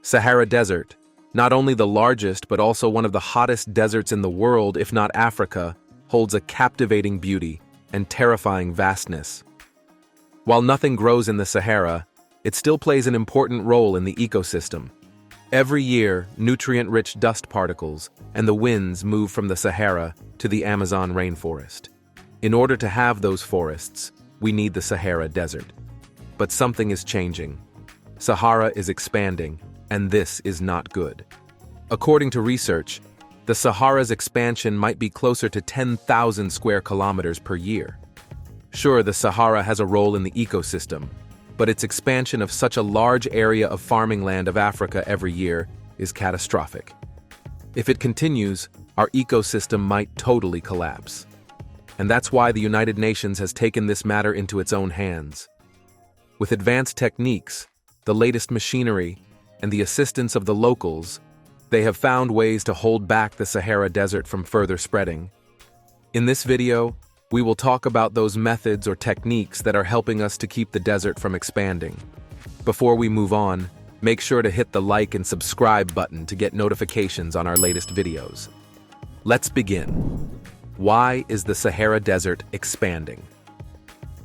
Sahara Desert, not only the largest but also one of the hottest deserts in the world, if not Africa, holds a captivating beauty and terrifying vastness. While nothing grows in the Sahara, it still plays an important role in the ecosystem. Every year, nutrient-rich dust particles and the winds move from the Sahara to the Amazon rainforest. In order to have those forests, we need the Sahara Desert. But something is changing. Sahara is expanding, and this is not good. According to research, the Sahara's expansion might be closer to 10,000 square kilometers per year. Sure, the Sahara has a role in the ecosystem, but its expansion of such a large area of farming land of Africa every year is catastrophic. If it continues, our ecosystem might totally collapse. And that's why the United Nations has taken this matter into its own hands. With advanced techniques, the latest machinery, and the assistance of the locals, they have found ways to hold back the Sahara Desert from further spreading. In this video, we will talk about those methods or techniques that are helping us to keep the desert from expanding. Before we move on, make sure to hit the like and subscribe button to get notifications on our latest videos. Let's begin. Why is the Sahara Desert expanding?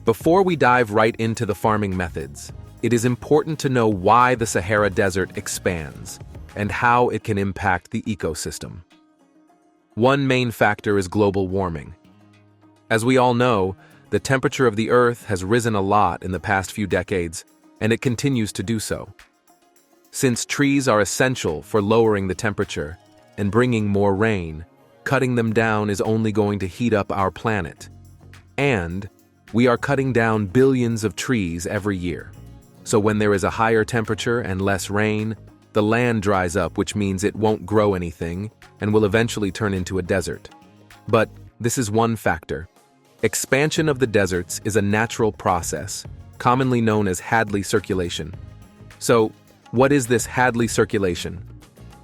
Before we dive right into the farming methods, it is important to know why the Sahara Desert expands and how it can impact the ecosystem. One main factor is global warming. As we all know, the temperature of the Earth has risen a lot in the past few decades, and it continues to do so. Since trees are essential for lowering the temperature and bringing more rain, cutting them down is only going to heat up our planet. And we are cutting down billions of trees every year. So when there is a higher temperature and less rain, the land dries up, which means it won't grow anything and will eventually turn into a desert. But this is one factor. Expansion of the deserts is a natural process, commonly known as Hadley circulation. So, what is this Hadley circulation?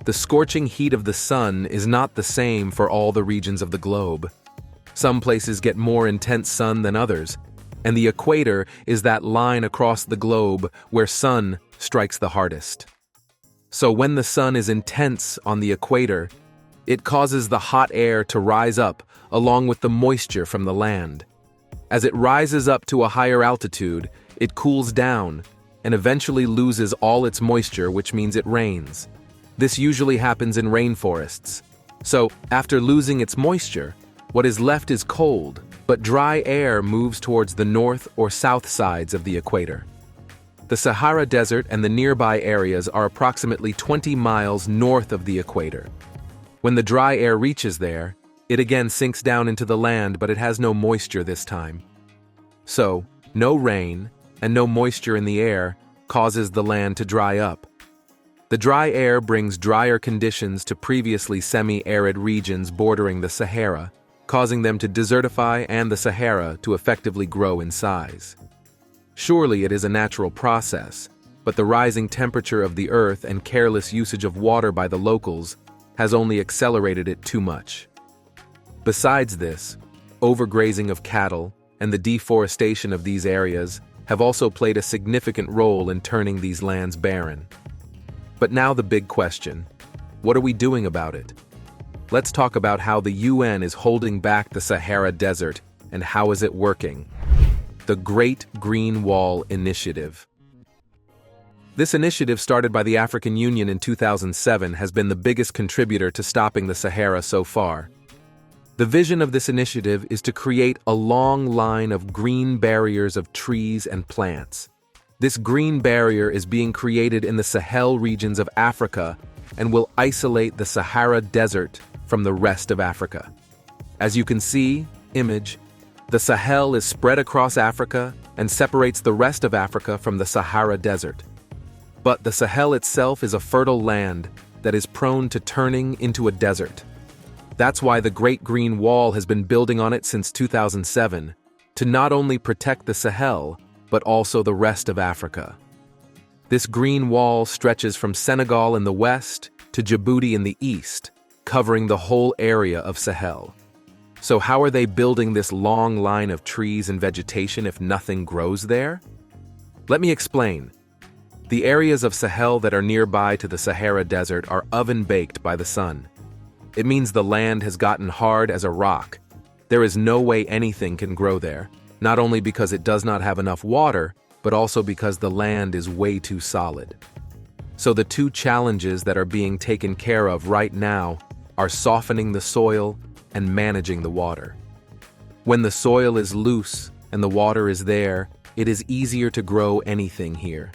The scorching heat of the sun is not the same for all the regions of the globe. Some places get more intense sun than others, and the equator is that line across the globe where sun strikes the hardest. So when the sun is intense on the equator, it causes the hot air to rise up along with the moisture from the land. As it rises up to a higher altitude, it cools down and eventually loses all its moisture, which means it rains. This usually happens in rainforests. So, after losing its moisture, what is left is cold, but dry air moves towards the north or south sides of the equator. The Sahara Desert and the nearby areas are approximately 20 miles north of the equator. When the dry air reaches there, it again sinks down into the land, but it has no moisture this time. So, no rain and no moisture in the air causes the land to dry up. The dry air brings drier conditions to previously semi-arid regions bordering the Sahara, causing them to desertify and the Sahara to effectively grow in size. Surely it is a natural process, but the rising temperature of the earth and careless usage of water by the locals has only accelerated it too much. Besides this, overgrazing of cattle and the deforestation of these areas have also played a significant role in turning these lands barren. But now the big question: what are we doing about it? Let's talk about how the UN is holding back the Sahara Desert and how is it working. The Great Green Wall Initiative. This initiative, started by the African Union in 2007, has been the biggest contributor to stopping the Sahara so far. The vision of this initiative is to create a long line of green barriers of trees and plants. This green barrier is being created in the Sahel regions of Africa and will isolate the Sahara Desert from the rest of Africa. As you can see, image, the Sahel is spread across Africa and separates the rest of Africa from the Sahara Desert. But the Sahel itself is a fertile land that is prone to turning into a desert. That's why the Great Green Wall has been building on it since 2007, to not only protect the Sahel, but also the rest of Africa. This green wall stretches from Senegal in the west to Djibouti in the east, covering the whole area of Sahel. So how are they building this long line of trees and vegetation if nothing grows there? Let me explain. The areas of Sahel that are nearby to the Sahara Desert are oven-baked by the sun. It means the land has gotten hard as a rock. There is no way anything can grow there, not only because it does not have enough water, but also because the land is way too solid. So the two challenges that are being taken care of right now are softening the soil and managing the water. When the soil is loose and the water is there, it is easier to grow anything here.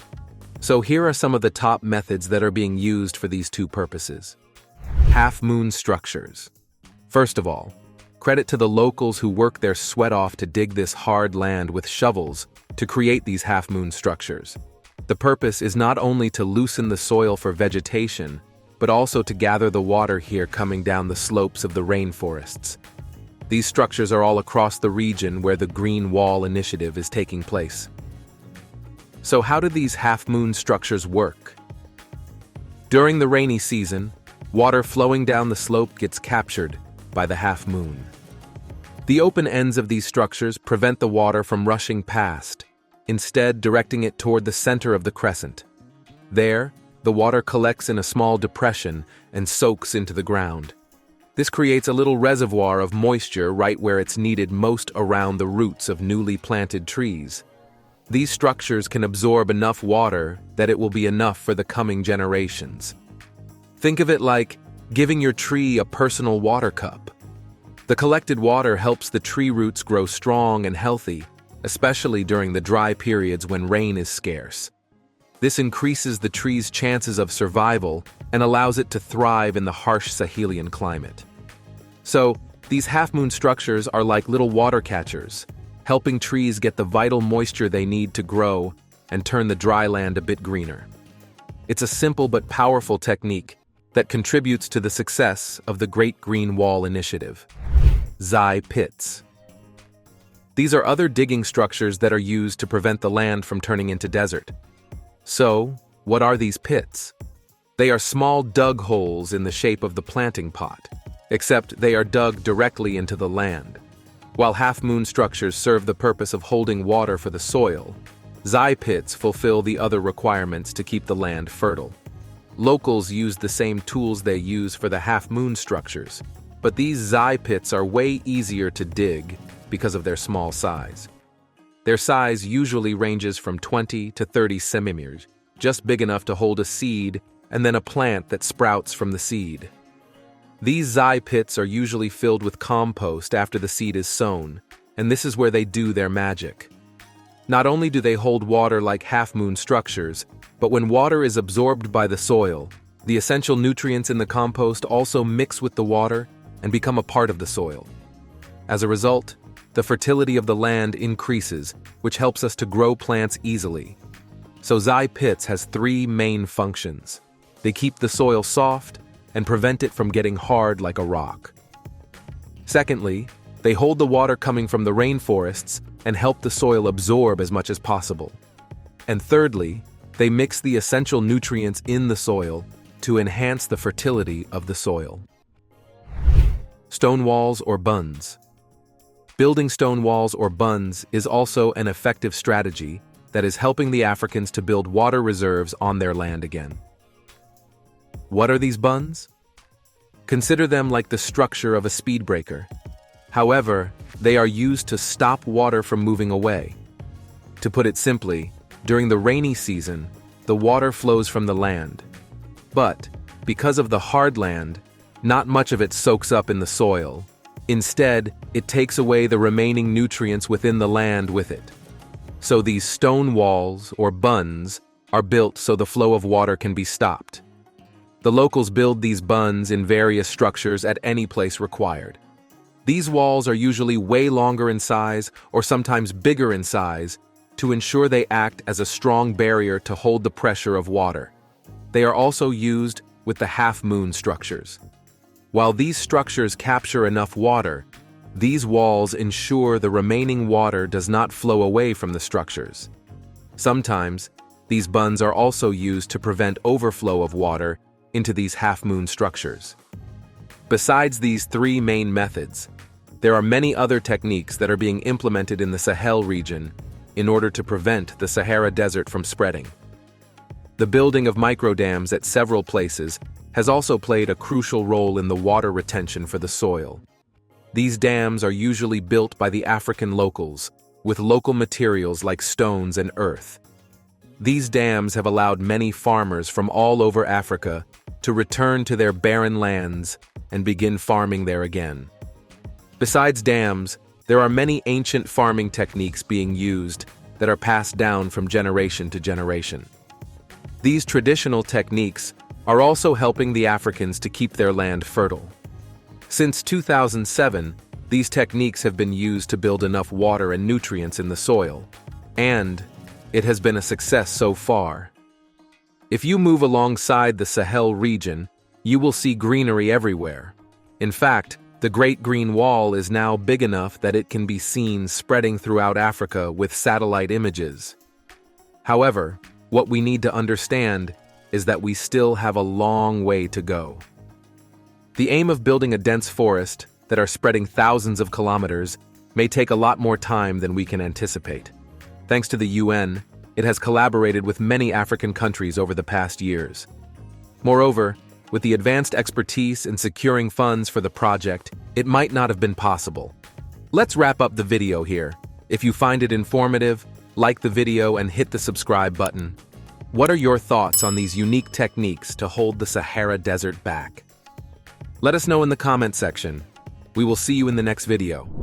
So here are some of the top methods that are being used for these two purposes. Half-moon structures. First of all, credit to the locals who work their sweat off to dig this hard land with shovels to create these half-moon structures. The purpose is not only to loosen the soil for vegetation, but also to gather the water here coming down the slopes of the rainforests. These structures are all across the region where the Green Wall Initiative is taking place. So how do these half-moon structures work? During the rainy season, water flowing down the slope gets captured by the half-moon. The open ends of these structures prevent the water from rushing past, instead directing it toward the center of the crescent. There, the water collects in a small depression and soaks into the ground. This creates a little reservoir of moisture right where it's needed most around the roots of newly planted trees. These structures can absorb enough water that it will be enough for the coming generations. Think of it like giving your tree a personal water cup. The collected water helps the tree roots grow strong and healthy, especially during the dry periods when rain is scarce. This increases the tree's chances of survival and allows it to thrive in the harsh Sahelian climate. So, these half-moon structures are like little water catchers, helping trees get the vital moisture they need to grow and turn the dry land a bit greener. It's a simple but powerful technique that contributes to the success of the Great Green Wall Initiative. Zai pits. These are other digging structures that are used to prevent the land from turning into desert. So, what are these pits? They are small dug holes in the shape of the planting pot, except they are dug directly into the land. While half-moon structures serve the purpose of holding water for the soil, Zai pits fulfill the other requirements to keep the land fertile. Locals use the same tools they use for the half-moon structures, but these Zai pits are way easier to dig because of their small size. Their size usually ranges from 20 to 30 centimeters, just big enough to hold a seed and then a plant that sprouts from the seed. These Zai pits are usually filled with compost after the seed is sown, and this is where they do their magic. Not only do they hold water like half-moon structures, but when water is absorbed by the soil, the essential nutrients in the compost also mix with the water and become a part of the soil. As a result, the fertility of the land increases, which helps us to grow plants easily. So Zai pits has three main functions. They keep the soil soft and prevent it from getting hard like a rock. Secondly, they hold the water coming from the rainforests and help the soil absorb as much as possible. And thirdly, they mix the essential nutrients in the soil to enhance the fertility of the soil. Stone walls or bunds. Building stone walls or bunds is also an effective strategy that is helping the Africans to build water reserves on their land again. What are these bunds? Consider them like the structure of a speed breaker. However, they are used to stop water from moving away. To put it simply, during the rainy season, the water flows from the land. But, because of the hard land, not much of it soaks up in the soil. Instead, it takes away the remaining nutrients within the land with it. So these stone walls, or bunds, are built so the flow of water can be stopped. The locals build these bunds in various structures at any place required. These walls are usually way longer in size or sometimes bigger in size to ensure they act as a strong barrier to hold the pressure of water. They are also used with the half-moon structures. While these structures capture enough water, these walls ensure the remaining water does not flow away from the structures. Sometimes, these bunds are also used to prevent overflow of water into these half-moon structures. Besides these three main methods, there are many other techniques that are being implemented in the Sahel region in order to prevent the Sahara Desert from spreading. The building of microdams at several places has also played a crucial role in the water retention for the soil. These dams are usually built by the African locals, with local materials like stones and earth. These dams have allowed many farmers from all over Africa to return to their barren lands and begin farming there again. Besides dams, there are many ancient farming techniques being used that are passed down from generation to generation. These traditional techniques are also helping the Africans to keep their land fertile. Since 2007, these techniques have been used to build enough water and nutrients in the soil, and it has been a success so far. If you move alongside the Sahel region, you will see greenery everywhere. In fact, the Great Green Wall is now big enough that it can be seen spreading throughout Africa with satellite images. However, what we need to understand is that we still have a long way to go. The aim of building a dense forest that are spreading thousands of kilometers may take a lot more time than we can anticipate. Thanks to the UN, it has collaborated with many African countries over the past years. Moreover, with the advanced expertise in securing funds for the project, it might not have been possible. Let's wrap up the video here. If you find it informative, like the video and hit the subscribe button. What are your thoughts on these unique techniques to hold the Sahara Desert back? Let us know in the comment section. We will see you in the next video.